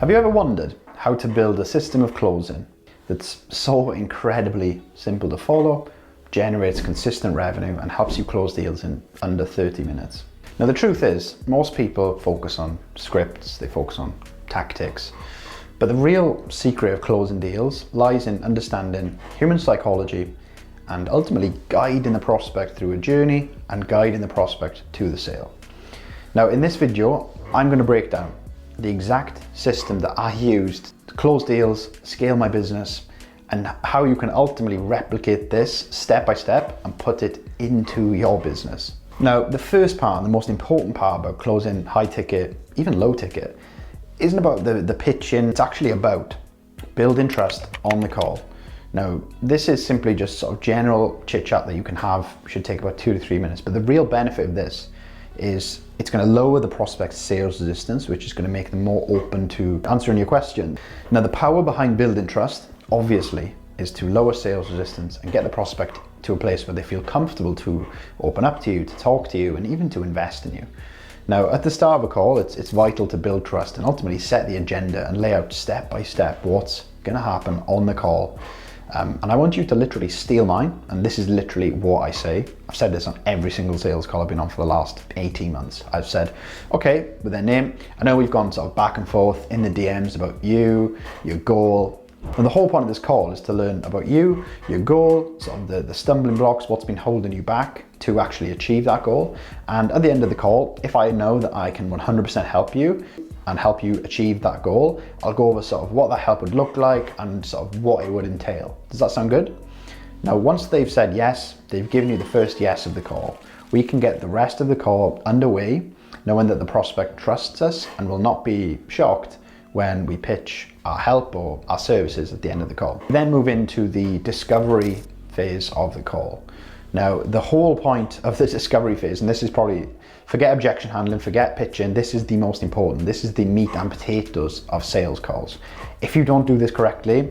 Have you ever wondered how to build a system of closing that's so incredibly simple to follow, generates consistent revenue and helps you close deals in under 30 minutes? Now the truth is, most people focus on scripts, they focus on tactics, but the real secret of closing deals lies in understanding human psychology and ultimately guiding the prospect through a journey and guiding the prospect to the sale. Now in this video, I'm going to break down the exact system that I used to close deals, scale my business, and how you can ultimately replicate this step by step and put it into your business. Now, the first part, the most important part about closing high ticket, even low ticket, isn't about the pitching, it's actually about building trust on the call. Now, this is simply just sort of general chit chat that you can have, should take about 2 to 3 minutes, but the real benefit of this is it's going to lower the prospect's sales resistance, which is going to make them more open to answering your question. Now, the power behind building trust, obviously, is to lower sales resistance and get the prospect to a place where they feel comfortable to open up to you, to talk to you, and even to invest in you. Now, at the start of a call, it's vital to build trust and ultimately set the agenda and lay out step by step what's going to happen on the call. And I want you to literally steal mine, and this is literally what I say. I've said this on every single sales call I've been on for the last 18 months. I've said, okay, with their name, I know we've gone sort of back and forth in the DMs about you, your goal, and the whole point of this call is to learn about you, your goal, sort of the stumbling blocks, what's been holding you back to actually achieve that goal. And at the end of the call, if I know that I can 100% help you and help you achieve that goal, I'll go over sort of what that help would look like and sort of what it would entail. Does that sound good? Now, once they've said yes, they've given you the first yes of the call, we can get the rest of the call underway, knowing that the prospect trusts us and will not be shocked when we pitch our help or our services at the end of the call. We then move into the discovery phase of the call. Now, the whole point of the discovery phase, and this is probably, forget objection handling, forget pitching, this is the most important. This is the meat and potatoes of sales calls. If you don't do this correctly,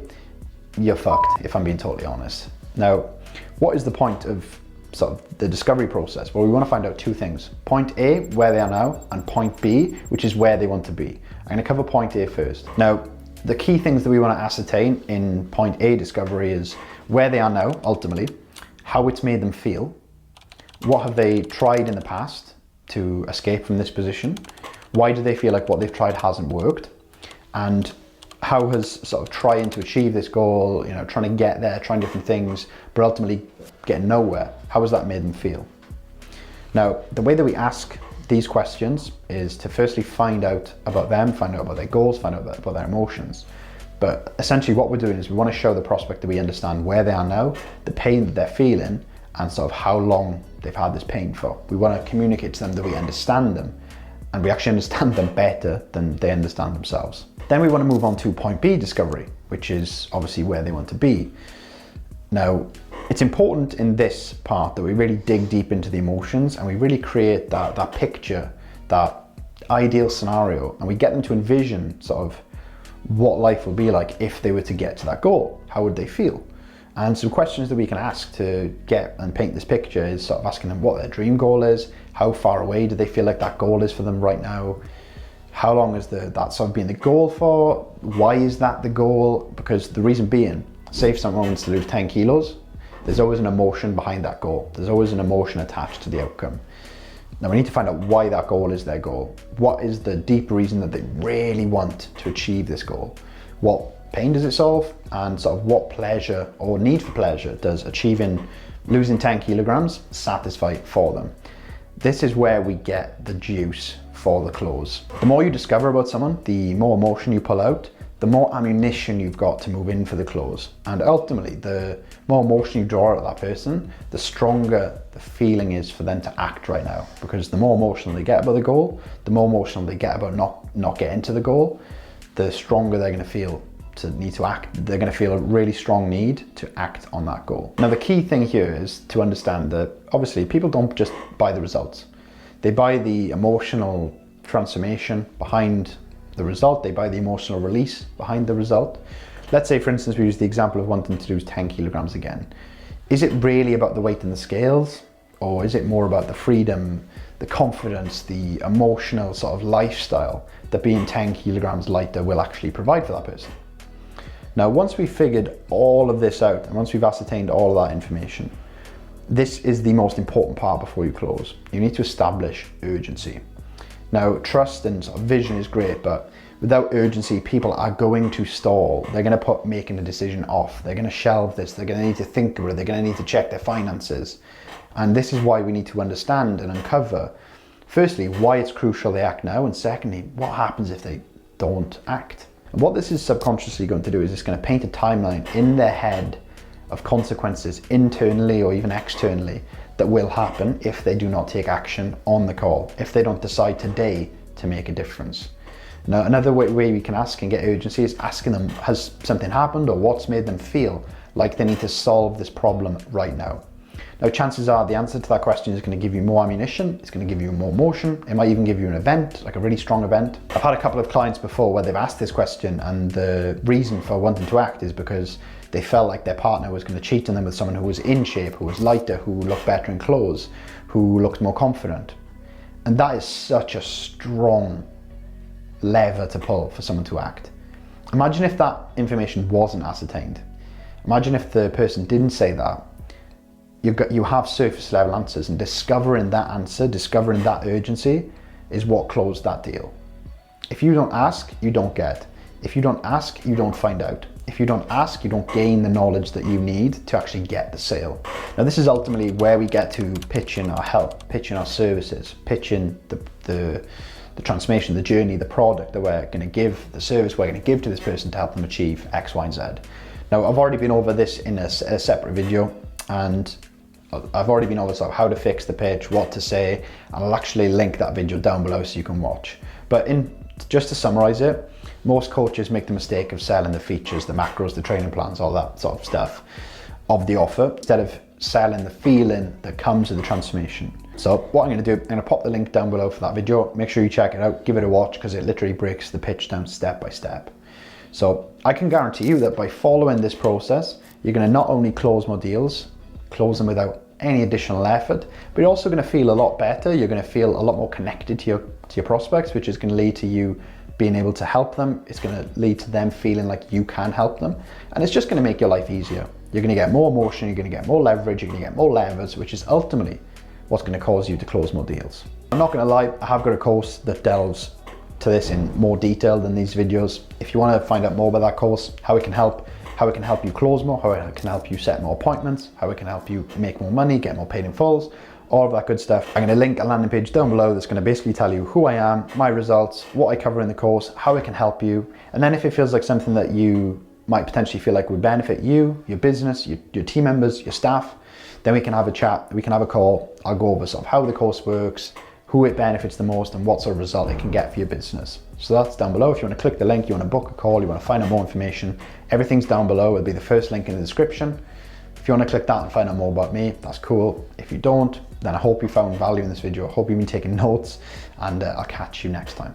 you're fucked, if I'm being totally honest. Now, what is the point of sort of the discovery process? Well, we want to find out two things. Point A, where they are now, and point B, which is where they want to be. I'm going to cover point A first. Now, the key things that we want to ascertain in point A discovery is where they are now, ultimately, how it's made them feel, what have they tried in the past to escape from this position, why do they feel like what they've tried hasn't worked, and how has sort of trying to achieve this goal, trying to get there, trying different things, but ultimately getting nowhere, how has that made them feel? Now, the way that we ask these questions is to firstly find out about them, find out about their goals, find out about their emotions. But essentially what we're doing is we want to show the prospect that we understand where they are now, the pain that they're feeling, and sort of how long they've had this pain for. We want to communicate to them that we understand them, and we actually understand them better than they understand themselves. Then we want to move on to point B discovery, which is obviously where they want to be. Now, it's important in this part that we really dig deep into the emotions and we really create that picture, that ideal scenario, and we get them to envision sort of what life will be like if they were to get to that goal. How would they feel? And some questions that we can ask to get and paint this picture is sort of asking them what their dream goal is, how far away do they feel like that goal is for them right now, how long has that sort of been the goal for, why is that the goal? Because the reason being, say if someone wants to lose 10 kilos, there's always an emotion behind that goal. There's always an emotion attached to the outcome. Now we need to find out why that goal is their goal. What is the deep reason that they really want to achieve this goal? What pain does it solve? And sort of what pleasure or need for pleasure does losing 10 kilograms satisfy for them? This is where we get the juice for the close. The more you discover about someone, the more emotion you pull out, the more ammunition you've got to move in for the close. And ultimately, the more emotion you draw out of that person, the stronger the feeling is for them to act right now. Because the more emotional they get about the goal, the more emotional they get about not getting to the goal, the stronger they're going to feel to need to act. They're going to feel a really strong need to act on that goal. Now, the key thing here is to understand that obviously people don't just buy the results. They buy the emotional transformation behind the result, they buy the emotional release behind the result. Let's say, for instance, we use the example of wanting to lose 10 kilograms again. Is it really about the weight in the scales, or is it more about the freedom, the confidence, the emotional sort of lifestyle that being 10 kilograms lighter will actually provide for that person. Now, once we've figured all of this out and once we've ascertained all of that information, this is the most important part before you close. You need to establish urgency. Now, trust and sort of vision is great, but without urgency, people are going to stall. They're going to put making a decision off. They're going to shelve this. They're going to need to think about it. They're going to need to check their finances. And this is why we need to understand and uncover, firstly, why it's crucial they act now, and secondly, what happens if they don't act. And what this is subconsciously going to do is it's going to paint a timeline in their head of consequences internally or even externally that will happen if they do not take action on the call, if they don't decide today to make a difference. Now, another way we can ask and get urgency is asking them, has something happened or what's made them feel like they need to solve this problem right now? Now, chances are the answer to that question is going to give you more ammunition, it's going to give you more motion, it might even give you an event, like a really strong event. I've had a couple of clients before where they've asked this question and the reason for wanting to act is because they felt like their partner was going to cheat on them with someone who was in shape, who was lighter, who looked better in clothes, who looked more confident. And that is such a strong lever to pull for someone to act. Imagine if that information wasn't ascertained. Imagine if the person didn't say that. You have surface level answers, and discovering that answer, discovering that urgency is what closed that deal. If you don't ask, you don't get. If you don't ask, you don't find out. If you don't ask, you don't gain the knowledge that you need to actually get the sale. Now, this is ultimately where we get to pitching our help, pitching our services, pitching the transformation, the journey, the product that we're going to give, the service we're going to give to this person to help them achieve X, Y, and Z. Now, I've already been over this in a separate video, and I've already been over sort of how to fix the pitch, what to say, and I'll actually link that video down below so you can watch. But just to summarize it, most coaches make the mistake of selling the features, the macros, the training plans, all that sort of stuff of the offer, instead of selling the feeling that comes with the transformation. So what I'm going to do, I'm going to pop the link down below for that video. Make sure you check it out, give it a watch, because it literally breaks the pitch down step by step. So I can guarantee you that by following this process, you're going to not only close more deals, close them without any additional effort, but you're also going to feel a lot better. You're going to feel a lot more connected to your prospects, which is going to lead to you being able to help them. It's going to lead to them feeling like you can help them, and it's just going to make your life easier. You're going to get more emotion, you're going to get more leverage, you're going to get more levers, which is ultimately what's going to cause you to close more deals. I'm not going to lie, I have got a course that delves to this in more detail than these videos. If you want to find out more about that course, how it can help you close more, how it can help you set more appointments, how it can help you make more money, get more paid in fulls, all of that good stuff, I'm going to link a landing page down below that's going to basically tell you who I am, my results, what I cover in the course, how it can help you. And then if it feels like something that you might potentially feel like would benefit you, your business, your team members, your staff, then we can have a chat, we can have a call. I'll go over sort of how the course works, who it benefits the most, and what sort of result it can get for your business. So that's down below. If you want to click the link, you want to book a call, you want to find out more information, everything's down below. It'll be the first link in the description. If you want to click that and find out more about me, that's cool. If you don't, then I hope you found value in this video. I hope you've been taking notes, and I'll catch you next time.